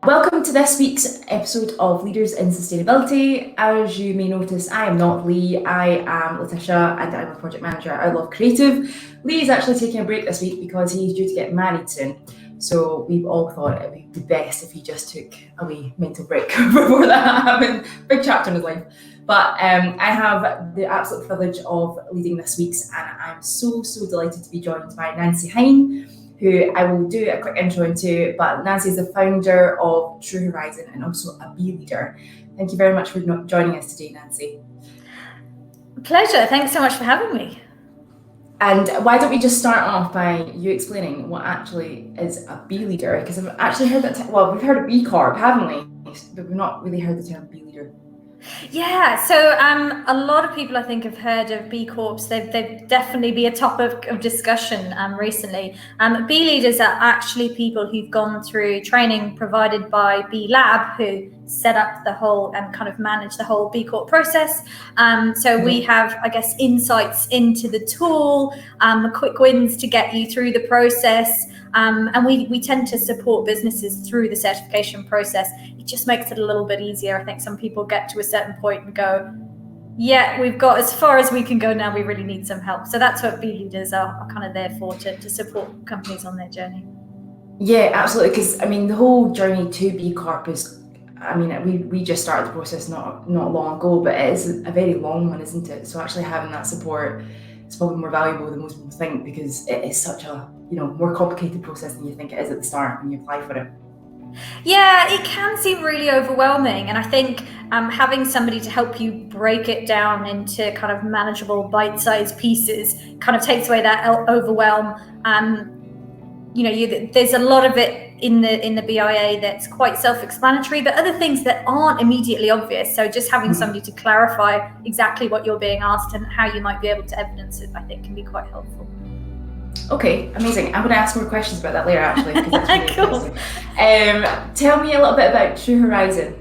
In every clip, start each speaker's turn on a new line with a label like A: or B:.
A: Welcome to this week's episode of Leaders in Sustainability. As you may notice, I am not Lee, I am Letitia and I'm a project manager at Love Creative. Lee is actually taking a break this week because he's due to get married soon. So we've all thought it would be best if he just took a wee mental break before that happened. Big chapter in his life. But I have the absolute privilege of leading this week's, and I'm so delighted to be joined by Nancy Hyne, who I will do a quick intro into, but Nancy is the founder of True Horizon and also a bee leader. Thank you very much for joining us today, Nancy.
B: Pleasure. Thanks so much for having me.
A: And why don't we just start off by you explaining what actually is a bee leader? Because I've actually heard that, we've heard of B Corp, haven't we? But we've not really heard the term bee leader.
B: Yeah, so a lot of people I think have heard of B Corps. They've definitely been a topic of discussion recently. Bee leaders are actually people who've gone through training provided by B Lab, who set up the whole and kind of manage the whole B Corp process. We have, I guess, insights into the tool, quick wins to get you through the process. And we tend to support businesses through the certification process. It just makes it a little bit easier. I think some people get to a certain point and go, yeah, we've got as far as we can go now, we really need some help. So that's what bee leaders are kind of there for, to support companies on their journey.
A: Yeah, absolutely. Because the whole journey to B Corp is, we just started the process not long ago, but it is a very long one, isn't it? So actually having that support is probably more valuable than most people think, because it is such a more complicated process than you think it is at the start when you apply for it.
B: Yeah, it can seem really overwhelming, and I think having somebody to help you break it down into kind of manageable bite-sized pieces kind of takes away that overwhelm. There's a lot of it in the BIA that's quite self-explanatory, but other things that aren't immediately obvious. So just having somebody to clarify exactly what you're being asked and how you might be able to evidence it, I think, can be quite helpful.
A: Okay, amazing. I'm going to ask more questions about that later, actually, because that's really interesting. Tell me a little bit about True Horizon.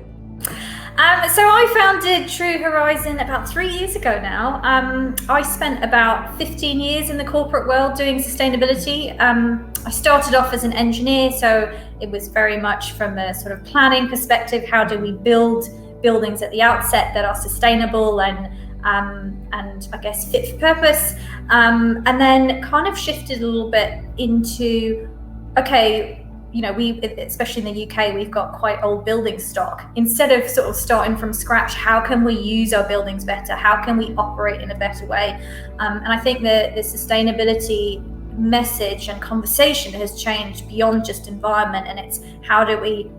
B: So I founded True Horizon about 3 years ago now. I spent about 15 years in the corporate world doing sustainability. I started off as an engineer, so it was very much from a sort of planning perspective. How do we build buildings at the outset that are sustainable and I guess fit for purpose, and then kind of shifted a little bit into, we, especially in the UK, we've got quite old building stock. Instead of sort of starting from scratch, how can we use our buildings better? How can we operate in a better way? And I think the sustainability message and conversation has changed beyond just environment, and it's how do we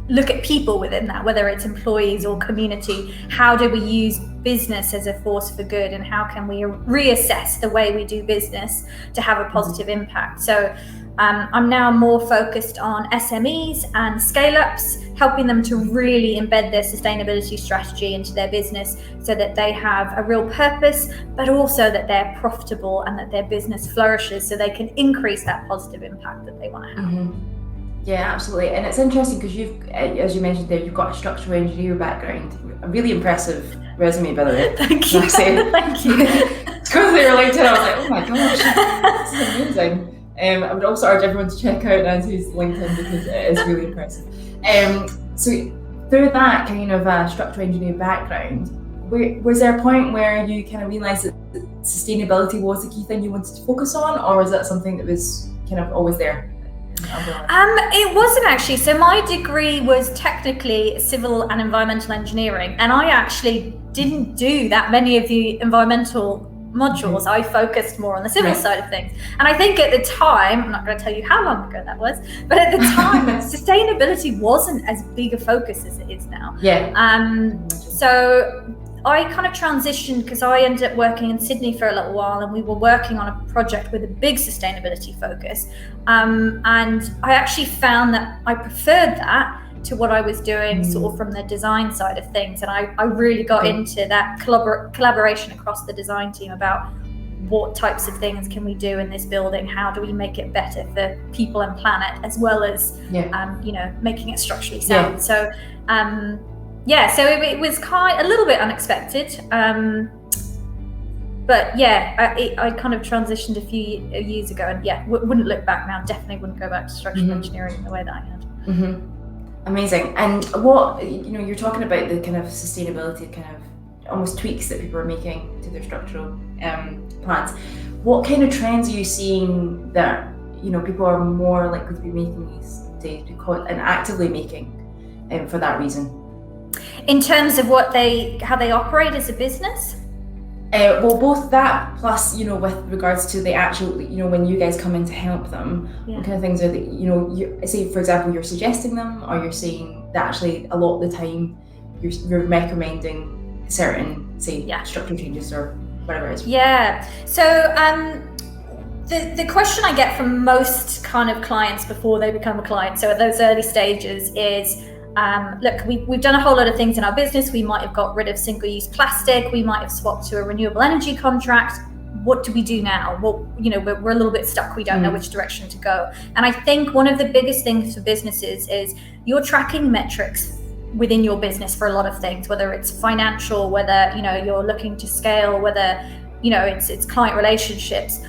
B: look at people within that, whether it's employees or community. How do we use business as a force for good, and how can we reassess the way we do business to have a positive impact? So I'm now more focused on SMEs and scale-ups, helping them to really embed their sustainability strategy into their business so that they have a real purpose, but also that they're profitable and that their business flourishes so they can increase that positive impact that they want to have.
A: Mm-hmm. Yeah, absolutely. And it's interesting because you've, as you mentioned there, you've got a structural engineer background. A really impressive resume, by the way.
B: Thank you.
A: Thank you. It's because they were linked in, I was like, oh my gosh, this is amazing. I would also urge everyone to check out Nancy's LinkedIn because it is really impressive. So through that kind of structural engineer background, was there a point where you kind of realised that sustainability was the key thing you wanted to focus on, or was that something that was kind of always there?
B: It wasn't actually. So my degree was technically civil and environmental engineering, and I actually didn't do that many of the environmental modules. I focused more on the civil side of things. And I think at the time, I'm not going to tell you how long ago that was, but at the time, sustainability wasn't as big a focus as it is now. So I kind of transitioned because I ended up working in Sydney for a little while, and we were working on a project with a big sustainability focus. And I actually found that I preferred that to what I was doing sort of from the design side of things. And I really got into that collaboration across the design team about what types of things can we do in this building? How do we make it better for people and planet, as well as, making it structurally sound? So, so it was kind a little bit unexpected. But I kind of transitioned a few years ago, and wouldn't look back now. Definitely wouldn't go back to structural engineering in the way that I had.
A: Amazing. And what, you're talking about the kind of sustainability kind of almost tweaks that people are making to their structural plans. What kind of trends are you seeing that people are more likely to be making these days and actively making for that reason?
B: In terms of how they operate as a business?
A: Well, both that plus, with regards to the actual, when you guys come in to help them, what kind of things are that, say, for example, you're suggesting them, or you're saying that actually a lot of the time you're recommending certain, say, structural changes or whatever it is? Yeah.
B: So the question I get from most kind of clients before they become a client, so at those early stages, is, look, we've done a whole lot of things in our business. We might have got rid of single-use plastic. We might have swapped to a renewable energy contract. What do we do now? Well, we're a little bit stuck. We don't know which direction to go. And I think one of the biggest things for businesses is you're tracking metrics within your business for a lot of things, whether it's financial, whether, you're looking to scale, whether, it's client relationships.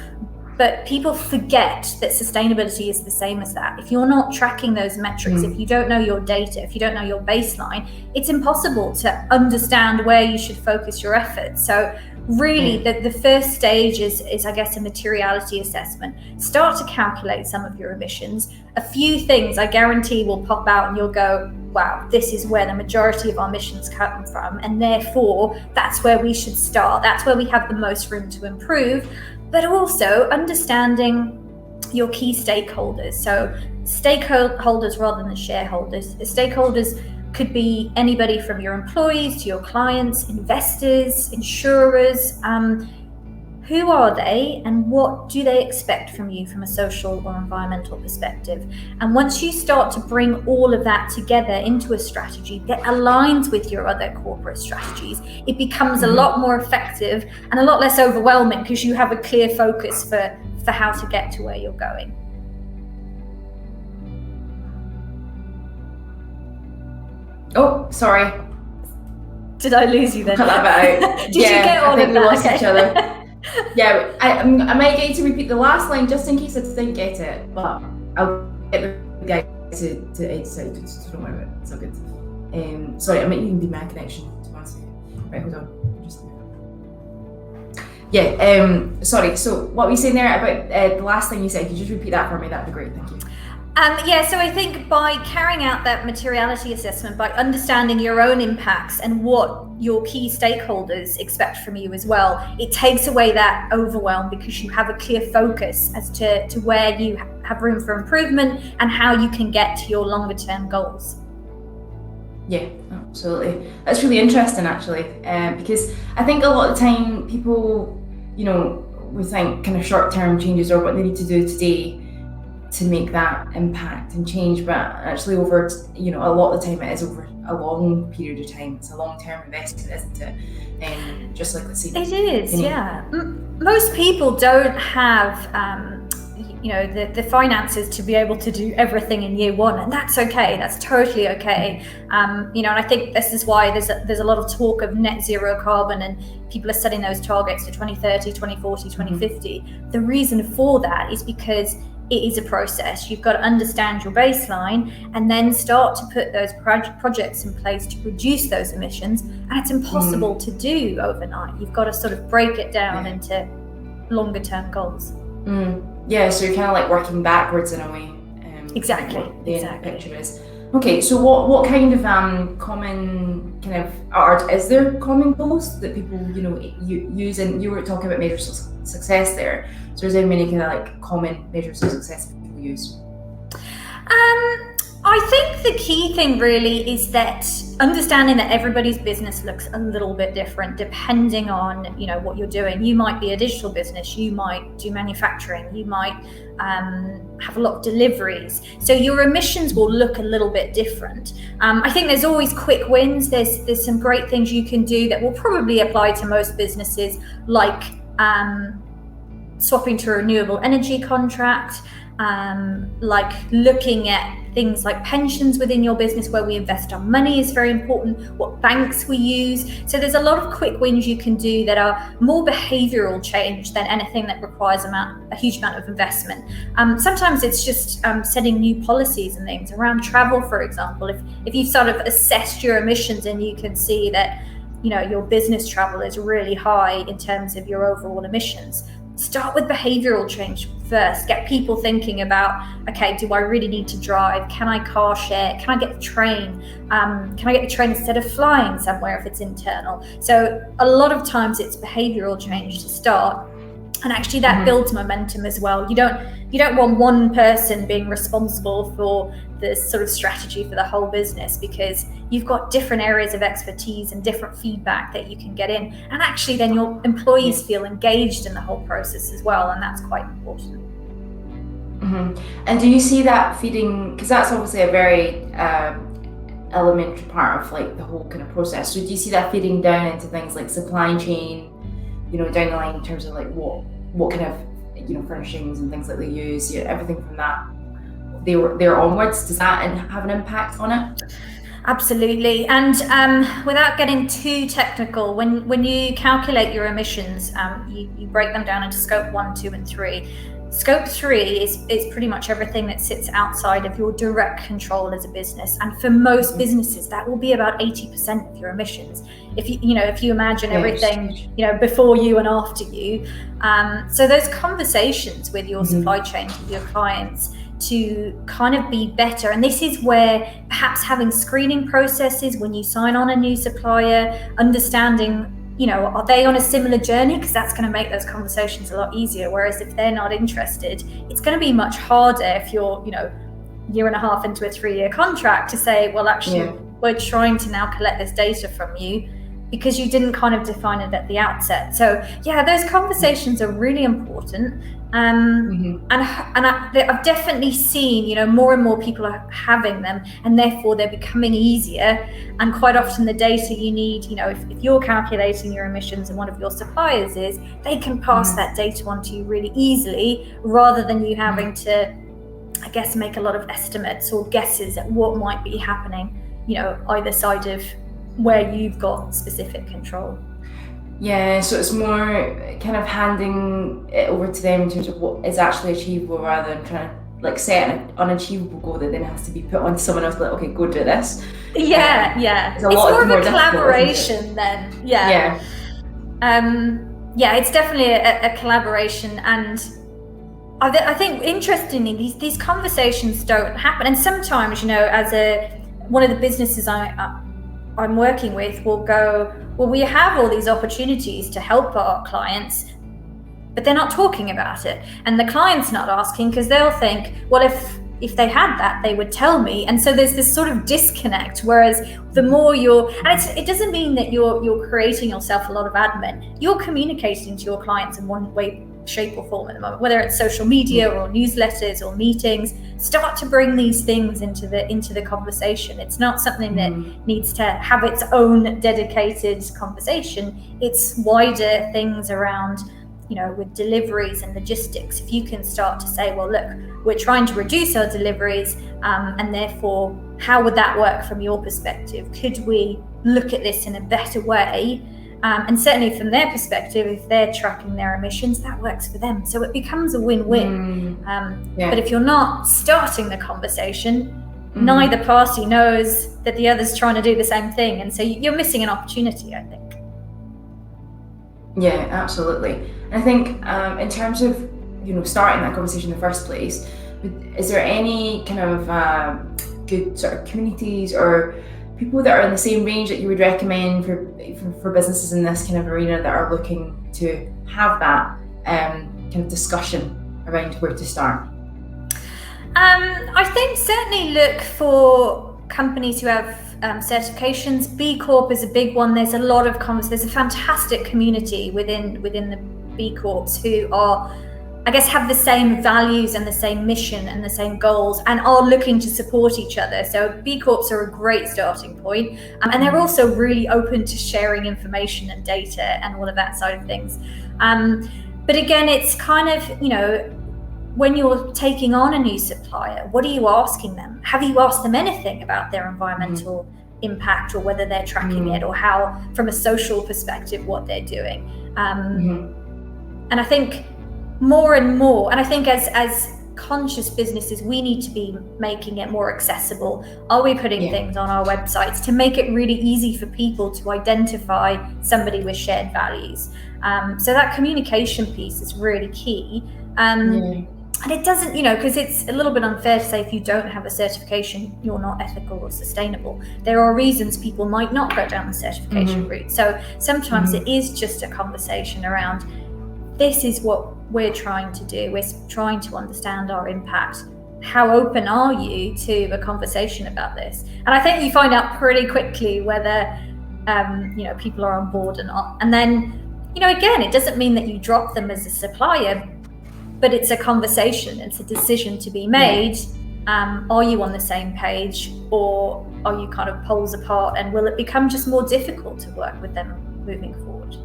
B: But people forget that sustainability is the same as that. If you're not tracking those metrics, if you don't know your data, if you don't know your baseline, it's impossible to understand where you should focus your efforts. So really, the first stage is, I guess, a materiality assessment. Start to calculate some of your emissions. A few things I guarantee will pop out and you'll go, wow, this is where the majority of our emissions come from. And therefore, that's where we should start. That's where we have the most room to improve. But also understanding your key stakeholders. So stakeholders rather than shareholders. The stakeholders could be anybody from your employees to your clients, investors, insurers. Who are they and what do they expect from you from a social or environmental perspective? And once you start to bring all of that together into a strategy that aligns with your other corporate strategies, it becomes a lot more effective and a lot less overwhelming because you have a clear focus for how to get to where you're going.
A: Oh, sorry.
B: Did I lose you then?
A: Cut that bit out.
B: Did you get all
A: I think
B: of
A: we
B: that?
A: lost each other. Yeah, I might get you to repeat the last line just in case I didn't get it, but I'll get the guy to edit out, so don't worry about it. It's all good. Sorry, I might even be my connection, to be honest with you. Right, hold on. Sorry, so what were you saying there about the last thing you said? Could you just repeat that for me? That'd be great, thank you.
B: So I think by carrying out that materiality assessment, by understanding your own impacts and what your key stakeholders expect from you as well, it takes away that overwhelm because you have a clear focus as to where you have room for improvement and how you can get to your longer term goals.
A: Yeah, absolutely. That's really interesting actually, because I think a lot of the time people, we think kind of short-term changes are what they need to do today to make that impact and change, but actually over, a lot of the time it is over a long period of time. It's a long-term investment, isn't it? And just like let's say
B: it is, yeah. Most people don't have the finances to be able to do everything in year one, and that's okay. That's totally okay. And I think this is why there's a lot of talk of net zero carbon, and people are setting those targets for 2030, 2040, 2050. The reason for that is because it is a process. You've got to understand your baseline and then start to put those projects in place to reduce those emissions. And it's impossible to do overnight. You've got to sort of break it down into longer term goals.
A: Yeah, so you're kind of like working backwards in a way.
B: Exactly.
A: What the end picture is. Okay, so what kind of common kind of art is there? Common goals that people use, and you were talking about measures of success there. So is there many kind of like common measures of success that people use?
B: I think the key thing really is that understanding that everybody's business looks a little bit different depending on what you're doing. You might be a digital business, you might do manufacturing, you might have a lot of deliveries. So your emissions will look a little bit different. I think there's always quick wins. There's some great things you can do that will probably apply to most businesses, like swapping to a renewable energy contract, like looking at things like pensions within your business, where we invest our money is very important, what banks we use. So there's a lot of quick wins you can do that are more behavioral change than anything that requires a huge amount of investment. Sometimes it's just setting new policies and things around travel, for example. If you've sort of assessed your emissions and you can see that, you know, your business travel is really high in terms of your overall emissions, start with behavioral change first. Get people thinking about, okay, do I really need to drive? Can I car share? Can I get the train? Can I get the train instead of flying somewhere if it's internal? So a lot of times it's behavioral change to start. And actually that builds momentum as well. You don't want one person being responsible for the sort of strategy for the whole business, because you've got different areas of expertise and different feedback that you can get in. And actually then your employees feel engaged in the whole process as well. And that's quite important.
A: And do you see that feeding, because that's obviously a very elementary part of like the whole kind of process. So do you see that feeding down into things like supply chain, you know, down the line in terms of like what kind of, you know, furnishings and things that they use, you know, everything from that they're onwards? Does that have an impact on it?
B: Absolutely. And without getting too technical, when you calculate your emissions, you break them down into scope 1, 2, and 3. Scope 3 is pretty much everything that sits outside of your direct control as a business. And for most businesses, that will be about 80% of your emissions. If you imagine everything, you know, before you and after you. So those conversations with your supply chain, with your clients, to kind of be better. And this is where perhaps having screening processes when you sign on a new supplier, understanding, you know, are they on a similar journey? Because that's going to make those conversations a lot easier. Whereas if they're not interested, it's going to be much harder if you're, you know, year and a half into a 3-year contract to say, well, actually, we're trying to now collect this data from you, because you didn't kind of define it at the outset. So yeah, those conversations are really important. And I've definitely seen, you know, more and more people are having them, and therefore they're becoming easier. And quite often the data you need, you know, if you're calculating your emissions and one of your suppliers is, they can pass that data on to you really easily, rather than you having to, I guess, make a lot of estimates or guesses at what might be happening, you know, either side of where you've got specific control.
A: Yeah, so it's more kind of handing it over to them in terms of what is actually achievable, rather than trying to like set an unachievable goal that then has to be put on someone else, like, okay, go do this.
B: Yeah. It's more of a collaboration then. Yeah, it's definitely a collaboration. And I think interestingly, these conversations don't happen. And sometimes, you know, as one of the businesses I'm working with will go, well, we have all these opportunities to help our clients, but they're not talking about it. And the client's not asking, because they'll think, well, if they had that, they would tell me. And so there's this sort of disconnect. Whereas the more it doesn't mean that you're creating yourself a lot of admin. You're communicating to your clients in one way, shape or form at the moment, whether it's social media or newsletters or meetings. Start to bring these things into the conversation. It's not something that needs to have its own dedicated conversation. It's wider things around, you know, with deliveries and logistics. If you can start to say, well, look, we're trying to reduce our deliveries, and therefore, how would that work from your perspective? Could we look at this in a better way? And certainly from their perspective, if they're tracking their emissions, that works for them. So it becomes a win-win. But if you're not starting the conversation, neither party knows that the other's trying to do the same thing. And so you're missing an opportunity, I think.
A: Yeah, absolutely. And I think in terms of, you know, starting that conversation in the first place, is there any kind of good sort of communities or people that are in the same range that you would recommend for businesses in this kind of arena that are looking to have that kind of discussion around where to start?
B: I think certainly look for companies who have certifications. B Corp is a big one. There's a lot of there's a fantastic community within the B Corps who are, I guess, have the same values and the same mission and the same goals, and are looking to support each other. So B Corps are a great starting point. And they're also really open to sharing information and data and all of that side of things. But again, it's kind of, when you're taking on a new supplier, what are you asking them? Have you asked them anything about their environmental impact, or whether they're tracking it, or how, from a social perspective, what they're doing? And I think more and more, and I think as conscious businesses, we need to be making it more accessible. Are we putting things on our websites to make it really easy for people to identify somebody with shared values? So that communication piece is really key. And it doesn't, because it's a little bit unfair to say if you don't have a certification, you're not ethical or sustainable. There are reasons people might not go down the certification route. So sometimes it is just a conversation around, this is what we're trying to do. We're trying to understand our impact. How open are you to a conversation about this? And I think you find out pretty quickly whether, people are on board or not. And then, again, it doesn't mean that you drop them as a supplier, but it's a conversation. It's a decision to be made. Are you on the same page, or are you kind of poles apart? And will it become just more difficult to work with them moving forward?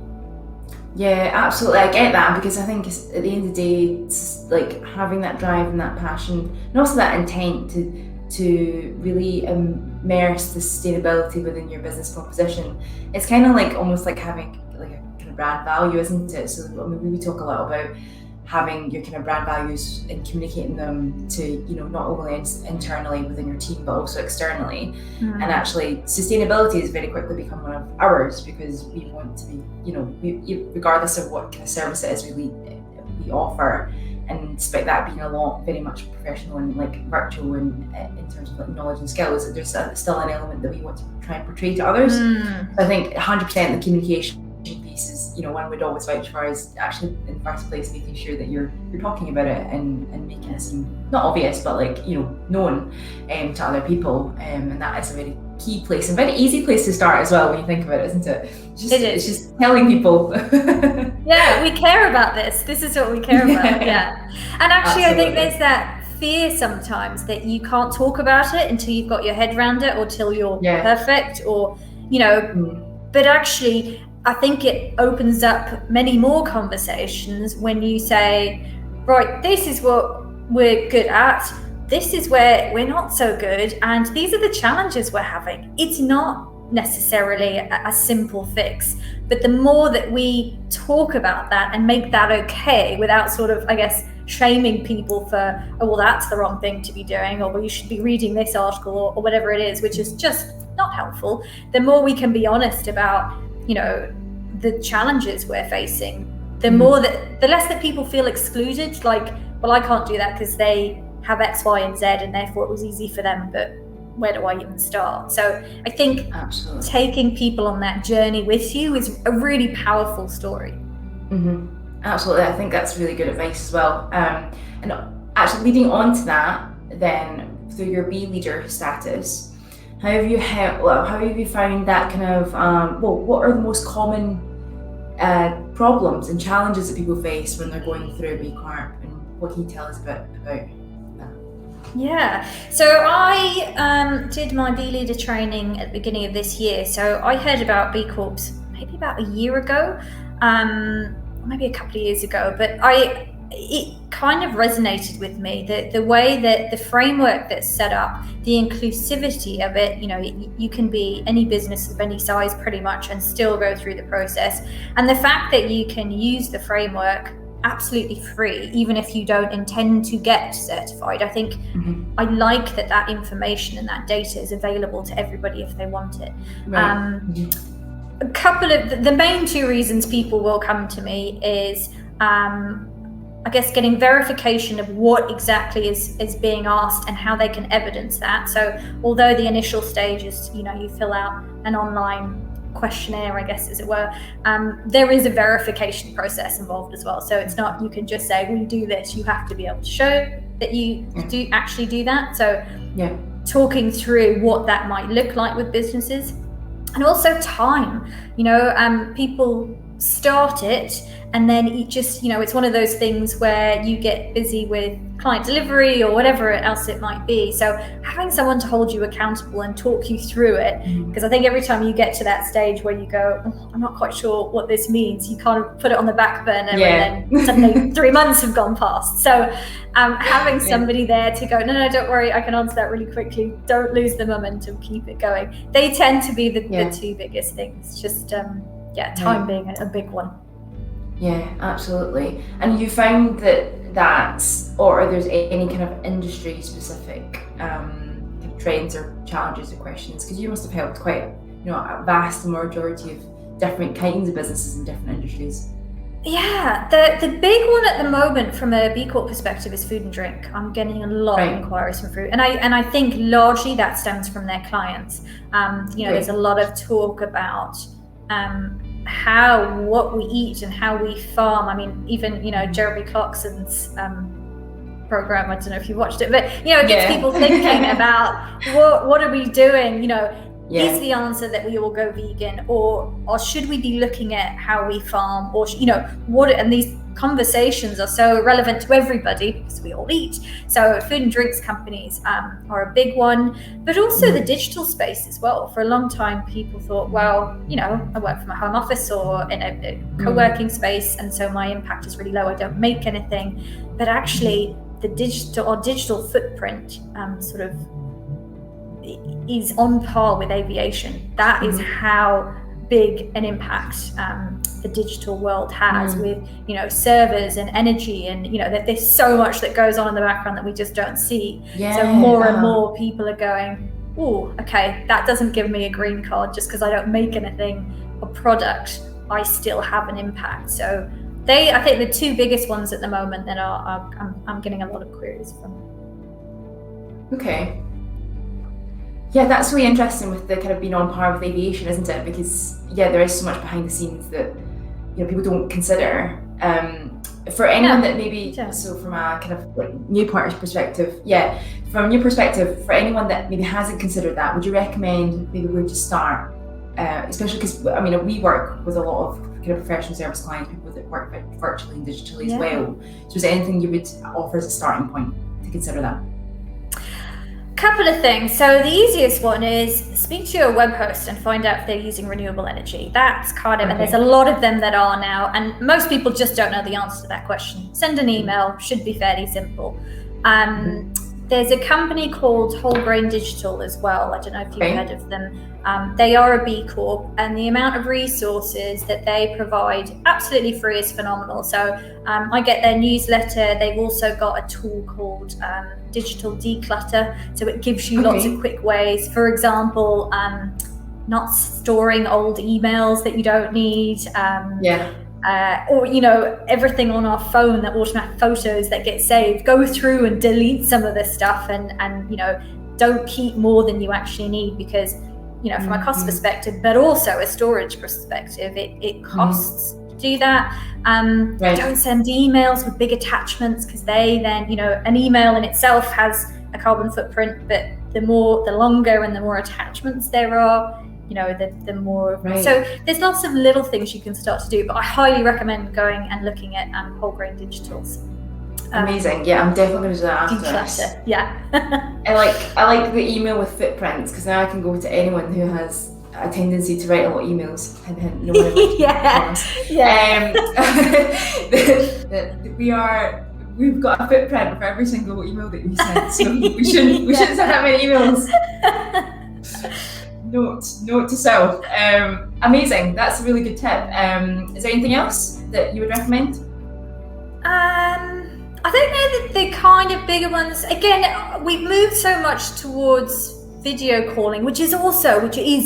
A: Yeah, absolutely. I get that, because I think at the end of the day, it's like having that drive and that passion, and also that intent to really immerse the sustainability within your business proposition. It's kind of like almost like having like a kind of brand value, isn't it? So we talk a lot about having your kind of brand values and communicating them to, not only internally within your team, but also externally. And actually, sustainability has very quickly become one of ours, because we want to be, regardless of what kind of service it is we offer, and despite that being very much professional and like virtual and in terms of like knowledge and skills, there's still an element that we want to try and portray to others. So I think 100% the communication piece is, one would always vouch for, is actually in the first place making sure that you're talking about it and making it seem not obvious, but like known to other people, and that is a very key place and very easy place to start as well when you think about it, isn't it? It's just telling people.
B: Yeah, we care about this. This is what we care about. Yeah. And actually, absolutely. I think there's that fear sometimes that you can't talk about it until you've got your head around it, or till you're perfect, or but actually, I think it opens up many more conversations when you say, right, this is what we're good at, this is where we're not so good, and these are the challenges we're having. It's not necessarily a simple fix, but the more that we talk about that and make that okay, without sort of, I guess, shaming people for, oh, well, that's the wrong thing to be doing, or well, you should be reading this article, or whatever it is, which is just not helpful, the more we can be honest about the challenges we're facing, the less that people feel excluded, like, well, I can't do that because they have X, Y, and Z, and therefore it was easy for them, but where do I even start? So I think taking people on that journey with you is a really powerful story.
A: Absolutely, I think that's really good advice as well. And actually, leading on to that, then through your B leader status, how have you found that kind of, what are the most common problems and challenges that people face when they're going through a B Corp, and what can you tell us about that?
B: Yeah, so I did my B Leader training at the beginning of this year. So I heard about B Corps maybe about a year ago, maybe a couple of years ago, but it kind of resonated with me, the way that the framework that's set up, the inclusivity of it, you can be any business of any size pretty much and still go through the process. And the fact that you can use the framework absolutely free, even if you don't intend to get certified. I think I like that information and that data is available to everybody if they want it. A couple of the main two reasons people will come to me is I guess getting verification of what exactly is being asked and how they can evidence that. So although the initial stage is, you fill out an online questionnaire, I guess, as it were, there is a verification process involved as well. So it's not, you can just say, we do this. You have to be able to show that you do actually do that. So talking through what that might look like with businesses, and also time. People start it and then it just, it's one of those things where you get busy with client delivery or whatever else it might be. So having someone to hold you accountable and talk you through it, because I think every time you get to that stage where you go, oh, I'm not quite sure what this means, you kind of put it on the back burner, and then suddenly 3 months have gone past. So having somebody there to go, no, don't worry, I can answer that really quickly, don't lose the momentum, keep it going. They tend to be the two biggest things, just time being a big one.
A: Yeah, absolutely. And you found that's, or are there any kind of industry specific trends or challenges or questions? Because you must have helped quite a vast majority of different kinds of businesses in different industries.
B: Yeah, the big one at the moment from a B Corp perspective is food and drink. I'm getting a lot of inquiries from food, and I think largely that stems from their clients. There's a lot of talk about what we eat and how we farm. I mean, even Jeremy Clarkson's program, I don't know if you watched it, but it gets people thinking about what are we doing, is the answer that we all go vegan, or should we be looking at how we farm, or and these conversations are so relevant to everybody because we all eat. So food and drinks companies are a big one, but also the digital space as well. For a long time, people thought, well, I work from a home office or in a co-working space, and so my impact is really low. I don't make anything. But actually, the digital footprint sort of is on par with aviation. That is how big an impact the digital world has with servers and energy, and that there's so much that goes on in the background that we just don't see. So more and more people are going, oh, okay, that doesn't give me a green card just because I don't make anything, a product, I still have an impact. So I think the two biggest ones at the moment that I'm getting a lot of queries from.
A: Okay. Yeah, that's really interesting with the kind of being on par with aviation, isn't it? Because there is so much behind the scenes that people don't consider. For anyone that maybe, so from a kind of new perspective, from a new perspective, for anyone that maybe hasn't considered that, would you recommend maybe where to start? Especially because we work with a lot of kind of professional service clients, people that work virtually and digitally as well. So is there anything you would offer as a starting point to consider that?
B: Couple of things. So the easiest one is speak to your web host and find out if they're using renewable energy. That's kind of, and there's a lot of them that are now, and most people just don't know the answer to that question. Send an email, should be fairly simple. There's a company called Whole Grain Digital as well. I don't know if you've heard of them. They are a B Corp, and the amount of resources that they provide absolutely free is phenomenal. So I get their newsletter. They've also got a tool called Digital Declutter. So it gives you lots of quick ways. For example, not storing old emails that you don't need. Or everything on our phone, that automatic photos that get saved, go through and delete some of this stuff, and don't keep more than you actually need, because from a cost perspective, but also a storage perspective, it costs to do that. Don't send emails with big attachments, because they then an email in itself has a carbon footprint, but the longer and the more attachments there are, the more. So there's lots of little things you can start to do, but I highly recommend going and looking at Whole Grain Digital's.
A: Amazing. I'm definitely going to do that after this. I like the email with footprints, because now I can go to anyone who has a tendency to write a lot of emails. No one we've got a footprint for every single email that we send, so we shouldn't send that many emails. Note to self. Amazing. That's a really good tip. Is there anything else that you would recommend?
B: I think they're the kind of bigger ones. Again, we've moved so much towards video calling, which is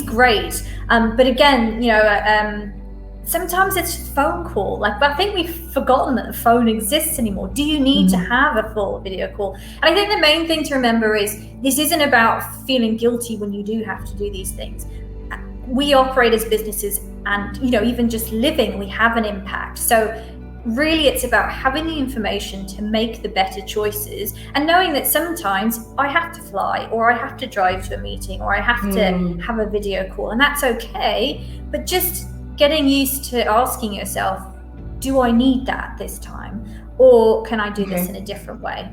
B: great. But again, sometimes it's phone call. But I think we've forgotten that the phone exists anymore. Do you need to have a full video call? And I think the main thing to remember is this isn't about feeling guilty when you do have to do these things. We operate as businesses, and even just living, we have an impact. So really it's about having the information to make the better choices, and knowing that sometimes I have to fly, or I have to drive to a meeting, or I have to have a video call, and that's okay. But just getting used to asking yourself, do I need that this time, or can I do this in a different way?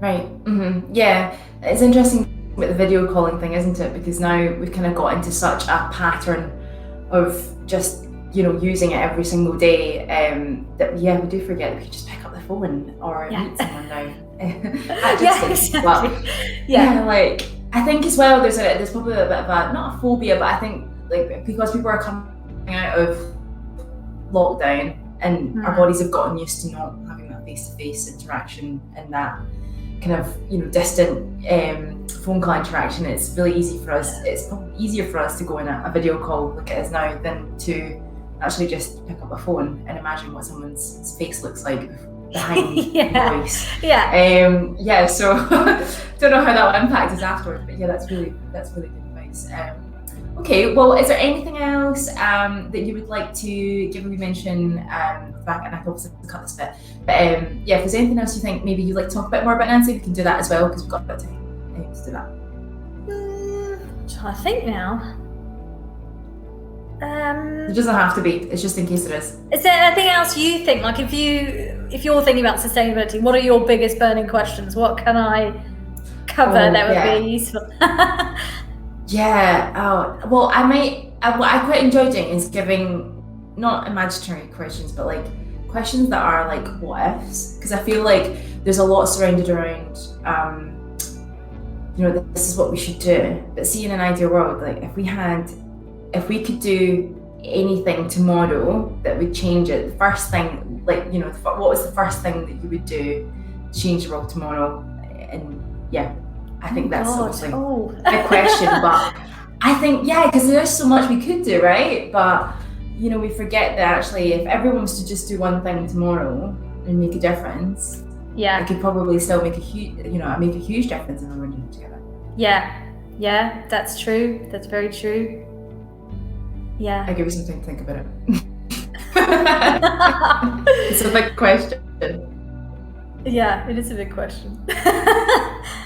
A: Right. Yeah, it's interesting with the video calling thing, isn't it? Because now we've kind of got into such a pattern of just using it every single day, that we do forget that we could just pick up the phone or meet someone now. Like I think as well there's probably a bit of a, not a phobia, but I think like because people are coming out of lockdown and our bodies have gotten used to not having that face-to-face interaction and that kind of distant phone call interaction. It's really easy for us. It's probably easier for us to go in a video call like it is now than to actually just pick up a phone and imagine what someone's face looks like behind the voice. So don't know how that will impact us afterwards, but that's really good advice. Okay, well, is there anything else that you would like to give a wee mention back? And I can obviously cut this bit, but if there's anything else you think maybe you'd like to talk a bit more about, Nancy, we can do that as well, because we've got a bit of time to do that.
B: I think now.
A: It doesn't have to be. It's just in case there is.
B: Is there anything else you think? Like, if you're thinking about sustainability, what are your biggest burning questions? What can I cover that would be useful?
A: Well, what I quite enjoy doing is giving not imaginary questions, but like questions that are like what ifs, because I feel like there's a lot surrounded around this is what we should do. But see, in an ideal world, like if we could do anything tomorrow that would change it, the first thing, what was the first thing that you would do to change the world tomorrow? And I think that's obviously a question, but I think, because there's so much we could do, right? But, we forget that actually if everyone was to just do one thing tomorrow and make a difference, it could probably still make a huge difference in the world together.
B: Yeah, that's true. That's very true. Yeah.
A: I give you some time to think about it. It's a big question.
B: Yeah, it is a big question.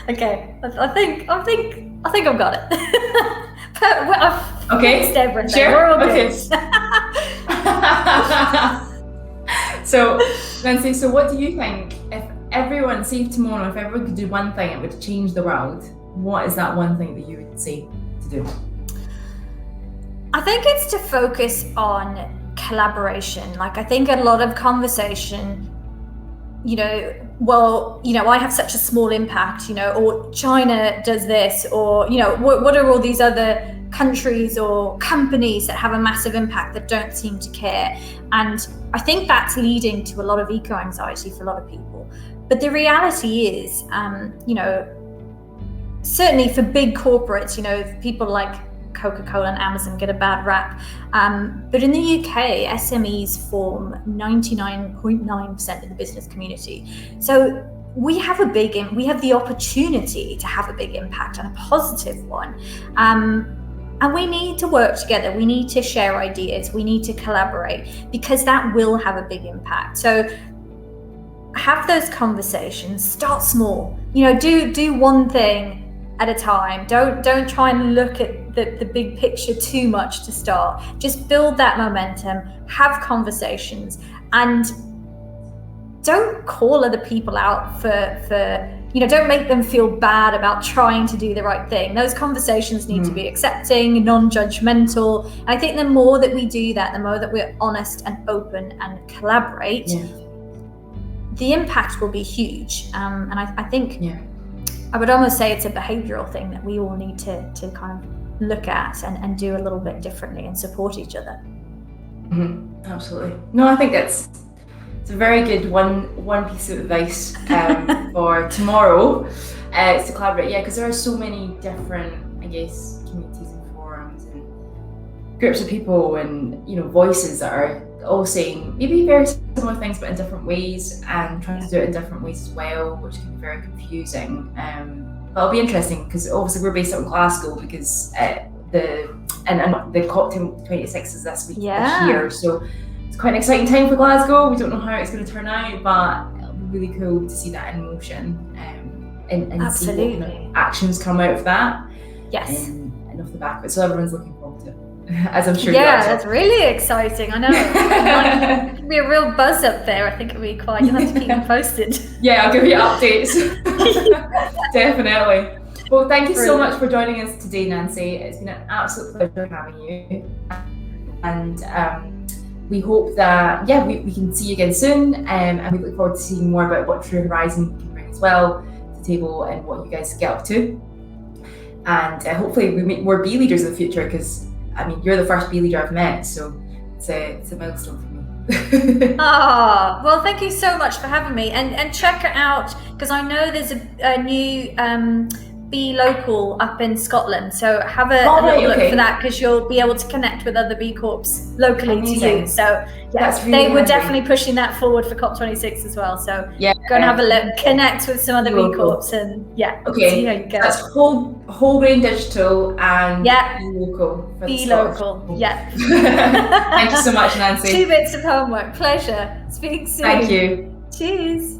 B: Okay, I think I've got it.
A: Okay.
B: Fixed everything.
A: Sure.
B: We're all
A: okay.
B: good.
A: So, Nancy, so what do you think if everyone could do one thing, it would change the world? What is that one thing that you would say to do?
B: I think it's to focus on collaboration. Like, I think a lot of conversation, I have such a small impact, or China does this, or, what are all these other countries or companies that have a massive impact that don't seem to care? And I think that's leading to a lot of eco-anxiety for a lot of people. But the reality is, certainly for big corporates, people like Coca-Cola and Amazon get a bad rap. But in the UK, SMEs form 99.9% of the business community. So we have the opportunity to have a big impact, and a positive one. And we need to work together. We need to share ideas. We need to collaborate, because that will have a big impact. So have those conversations, start small, do one thing at a time. Don't try and look at the big picture too much to start. Just build that momentum, have conversations, and don't call other people out for don't make them feel bad about trying to do the right thing. Those conversations need to be accepting, non-judgmental. And I think the more that we do that, the more that we're honest and open and collaborate, the impact will be huge. And I think I would almost say it's a behavioural thing that we all need to kind of look at and do a little bit differently and support each other.
A: Absolutely. No, I think it's a very good one piece of advice for tomorrow. Is to collaborate, because there are so many different, I guess, communities and forums and groups of people and voices that are all saying maybe very similar things but in different ways, and trying to do it in different ways as well, which can be very confusing. But it'll be interesting, because obviously we're based out in Glasgow, because the COP26 is this week here, so it's quite an exciting time for Glasgow. We don't know how it's going to turn out, but it'll be really cool to see that in motion, and see what actions come out of that.
B: Yes.
A: And off the back of it, so everyone's looking forward to as I'm sure you
B: Yeah,
A: are.
B: that's really exciting. I know. It could be a real buzz up there. I think it'll be quite. You'll have to keep me posted.
A: Yeah, I'll give you updates. Definitely. Well, thank you so
B: Brilliant.
A: much for joining us today, Nancy. It's been an absolute pleasure having you. And we hope that, we can see you again soon. And we look forward to seeing more about what True Horizon can bring as well to the table and what you guys get up to. And hopefully we make more bee leaders in the future, because, I mean, you're the first bee leader I've met, so it's a milestone for me.
B: Well, thank you so much for having me, and check it out, because I know there's a new bee local up in Scotland, so have a little look for that, because you'll be able to connect with other bee corps locally to you. So they were definitely pushing that forward for COP26 as well, so go and have a look, connect with some other bee corps, and see how you go.
A: That's whole grain digital and bee local.
B: Bee local,
A: Thank you so much, Nancy.
B: 2 bits of homework. Pleasure. Speak soon.
A: Thank you.
B: Cheers.